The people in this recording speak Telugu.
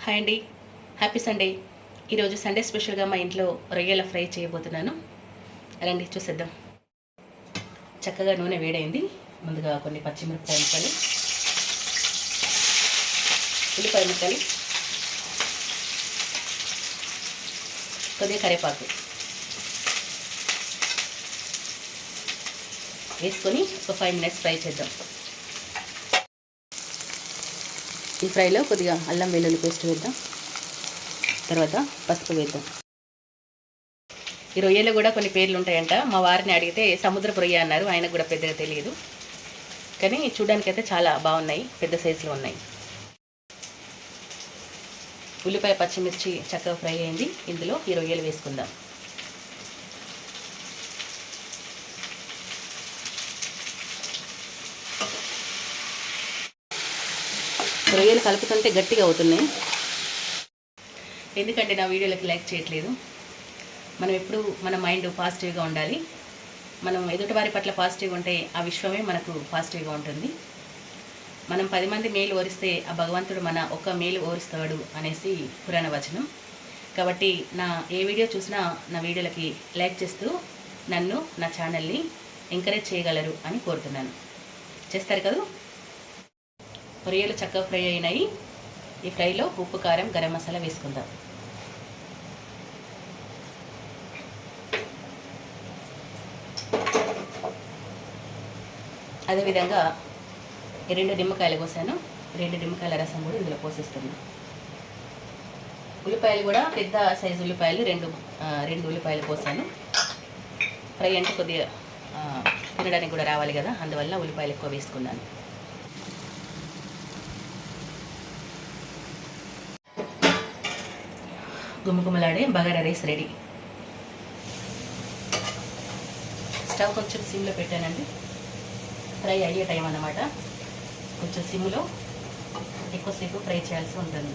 హాయ్ అండి, హ్యాపీ సండే. ఈరోజు సండే స్పెషల్గా మా ఇంట్లో రొయ్యల ఫ్రై చేయబోతున్నాను. రండి చూసేద్దాం. చక్కగా నూనె వేడైంది. ముందుగా కొన్ని పచ్చిమిరపకాయ ముక్కలు, ఉల్లిపాయ ముక్కలు, కొద్దిగా కరివేపాకు వేసుకొని ఒక 5 minutes ఫ్రై చేద్దాం. ఈ ఫ్రైలో కొద్దిగా అల్లం వెల్లుల్లి పేస్ట్ వేద్దాం. తర్వాత పసుపు వేద్దాం. ఈ రొయ్యలు కూడా కొన్ని పేర్లు ఉంటాయంట. మా వారిని అడిగితే సముద్రపు రొయ్య అన్నారు. ఆయనకు కూడా పెద్దగా తెలియదు, కానీ చూడడానికైతే చాలా బాగున్నాయి, పెద్ద సైజులో ఉన్నాయి. ఉల్లిపాయ పచ్చిమిర్చి చక్కగా ఫ్రై అయింది. ఇందులో ఈ రొయ్యలు వేసుకుందాం. రొయ్యలు కలుపుతుంటే గట్టిగా అవుతున్నాయి. ఎందుకంటే నా వీడియోలకి లైక్ చేయట్లేదు. మనం ఎప్పుడు మన మైండ్ పాజిటివ్గా ఉండాలి. మనం ఎదుటివారి పట్ల పాజిటివ్గా ఉంటే ఆ విశ్వమే మనకు పాజిటివ్గా ఉంటుంది. మనం 10 మంది మేలు ఓరిస్తే ఆ భగవంతుడు మన ఒక్క మేలు ఓరిస్తాడు అనేసి పురాణ వచనం. కాబట్టి ఏ వీడియో చూసినా నా వీడియోలకి లైక్ చేస్తూ నన్ను, నా ఛానల్ని ఎంకరేజ్ చేయగలరు అని కోరుతున్నాను. చేస్తారు కదా. రొయ్యలు చక్కగా ఫ్రై అయినాయి. ఈ ఫ్రైలో ఉప్పు, కారం, గరం మసాలా వేసుకుందాం. అదేవిధంగా 2 నిమ్మకాయలు కోసాను. 2 నిమ్మకాయల రసం కూడా ఇందులో పోసేస్తున్నాను. ఉల్లిపాయలు కూడా పెద్ద సైజు ఉల్లిపాయలు 2 ఉల్లిపాయలు పోసాను. ఫ్రై అంటే కొద్దిగా తినడానికి కూడా రావాలి కదా, అందువల్ల ఉల్లిపాయలు ఎక్కువ వేసుకున్నాను. గుమగుమలాడే బగారా రైస్ రెడీ. స్టవ్ కొంచెం సిమ్లో పెట్టానండి. ఫ్రై అయ్యే టైం అన్నమాట. కొంచెం సిమ్లో ఎక్కువసేపు ఫ్రై చేయాల్సి ఉంటుంది.